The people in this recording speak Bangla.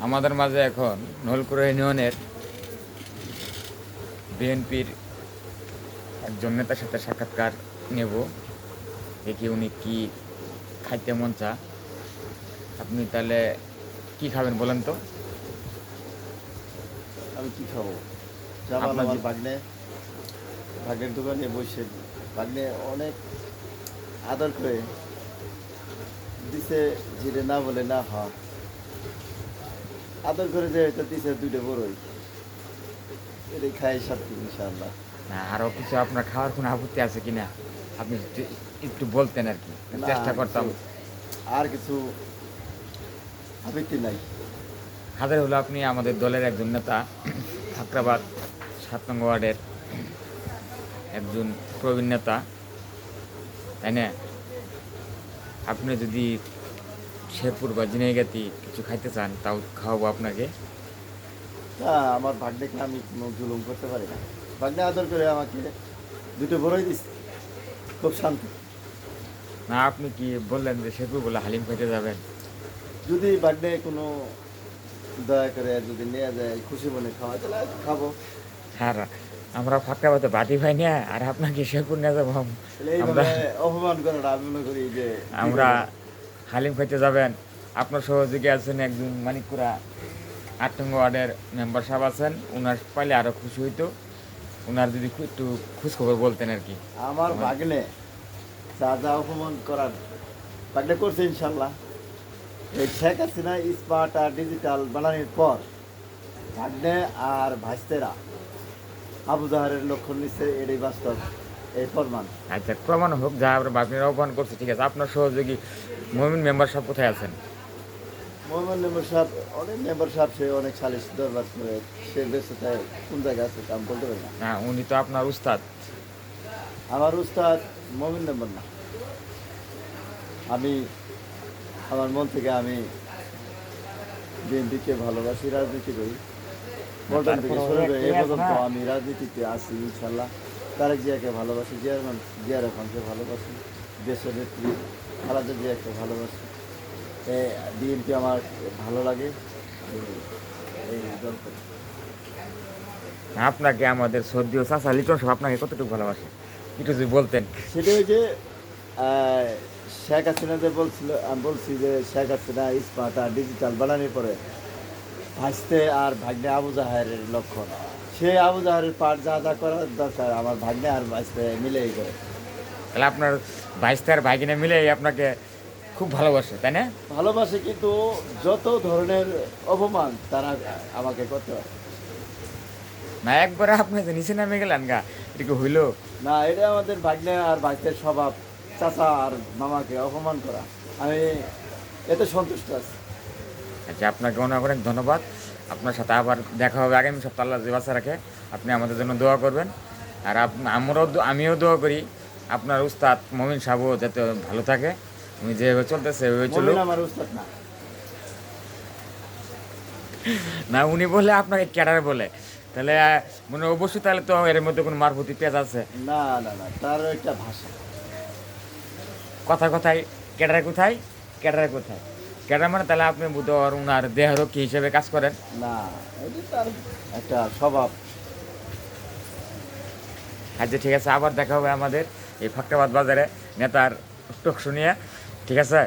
আমাদের মাঝে এখন নলকুড়া ইউনিয়নের বিএনপির একজন নেতার সাথে সাক্ষাৎকার নেব, দেখি উনি কি খাইতে মন চা। আপনি তাহলে কি খাবেন বলেন তো? আমি কি খাবো? জামাল আপনার আমার ভাগ্নের দোকানে বসে ভাগ্নে অনেক আদর করে দিছে, জিরে না বলে না হয়, আদর করে যে এটা দিছে দুইটা বড়ই, এটাই খাই সাথে ইনশাআল্লাহ। না আরও কিছু আপনার খাওয়ার কোনো আপত্তি আছে কি না? আপনি একটু বলতেন আর কি, না, চেষ্টা করতাম। আর কিছু আপত্তি নাই। হাজার হলো আপনি আমাদের দলের একজন নেতা, ফাকরাবাদ 7 নং ওয়ার্ডের একজন প্রবীণ নেতা, তাই না? আপনি যদি শেরপুর বা জিনাইগাতি কিছু খাইতে চান তাও খাওয়াবো আপনাকে। না, আমার ভাগ্নেকে আমি কোনো জুলুম করতে পারি না। ভাগ্নে আদর করে আমাকে দুটো বড়ই দিচ্ছে, খুব শান্ত। না আপনি কি বললেন যে শেরপুর বলে হালিম খাইতে যাবেন? যদি ভাগ্নে কোনো দয়া করে যদি নেওয়া যায় খুশি মনে খাওয়া, তাহলে খাবো। আর আমরা ফাঁকরাবাদে বাটি ভাই না, আর আপনাকে শেরপুর নিয়ে যাবো। তাহলে আমরা এইভাবে অপমান করাটা আমি মনে করি যে আমরা হালিম খাইতে যাবেন। আপনার সহযোগী আছেন একজন মানিকপুরা 8 নং ওয়ার্ডের মেম্বার সাহেব আছেন, ওনার পাইলে আরও খুশি হইতো। ওনার যদি একটু খোঁজখবর বলতেন আর কি। আমার ভাগ্নে যা যা অপমান করার ভাগ্নে করছে ইনশাল্লাহ। এই শেখ হাসিনা স্মার্ট আর ডিজিটাল বানানোর পর ভাগ্নে আর ভাইস্তেরা আবু জাহারের লক্ষণ নিচ্ছে, এটাই বাস্তব, এই প্রমাণ। আচ্ছা, প্রমাণ হোক যা আমরা বাপনির আহ্বান করছে, ঠিক আছে। আপনার সহযোগী মমিন মেম্বার সাহেব কোথায় আছেন? মোহাম্মদ মেম্বার সাহেব, অনেক মেম্বার সাহেব, সে অনেক সালিশ দরবার করে, সে বেঁচে তাই কোন জায়গায় আছে আমি বলতে পারি না। না উনি তো আপনার উস্তাদ। আমার উস্তাদ মোমিন মেম্বার না। আমি আমার মন থেকে আমি বিএনপিকে ভালোবাসি, রাজনীতি করি, পল্টন থেকে শুরু করে এ পর্যন্ত আমি রাজনীতিতে আছি ইনশাল্লাহ। তারেক জিয়াকে ভালোবাসি, জিয়া রহমানকে ভালোবাসি, দেশের নেত্রী খালেদা জিয়াকে ভালোবাসি। বিএনপি আমার ভালো লাগে, এই দল করি। আপনাকে আমাদের সর্দি ও চাষা লিটন সাহেব আপনাকে কতটুকু ভালোবাসে একটু যদি বলতেন। সেটা ওই যে শেখ হাসিনা যে বলছিল, আমি বলছি যে শেখ হাসিনা স্মার্ট আর ডিজিটাল বানানোর পরে ভাসতে আর ভাগ্নে আবু জাহারের লক্ষণ। সে আবু জাহারের পাঠ যা যা করার দরকার আমার ভাগ্নে আর ভাসতে মিলেই করে। তাহলে আপনার ভাইস্তে আর ভাইকিনে মিলে আপনাকে খুব ভালোবাসে, তাই না? ভালোবাসে, কিন্তু যত ধরনের অপমান তারা আমাকে করতে পারে না একবারে আপনি যে নিচে নামে গেলেন গা, এটা কি হইলো? না। এটা আমাদের ভাগ্নে আর ভাইস্তের স্বভাব, চাচা আর মামাকে অপমান করা। আমি এতে সন্তুষ্ট আছি। আচ্ছা, আপনাকে অনেক অনেক ধন্যবাদ। আপনার সাথে আবার দেখা হবে আগামী সপ্তাহ, আল্লাহ যে বাঁচা রাখে। আপনি আমাদের জন্য দোয়া করবেন। আর আমিও দোয়া করি আপনার উস্তাদ মমিন সাহেবও যাতে ভালো থাকে। উনি যেভাবে চলতেছে ওইভাবে চলুক। মমিন আমার উস্তাদ না। না উনি বলে আপনাকে ক্যাডার বলে, তাহলে মানে অবশ্যই তাহলে তো এর মধ্যে কোনো মারফতি পেঁচ আছে। না না না, তার একটা ভাষা। কথা কথায় ক্যাডার কোথায়, ক্যাডার কোথায়, ক্যাডার মানে তাহলে আপনি বুধ ওনার দেহরক্ষী হিসেবে কাজ করেন। না, এটা তার একটা স্বভাব। আচ্ছা ঠিক আছে, আবার দেখা হবে আমাদের এই ফাঁকরাবাদ বাজারে নেতার টক শুনিয়ে, ঠিক আছে।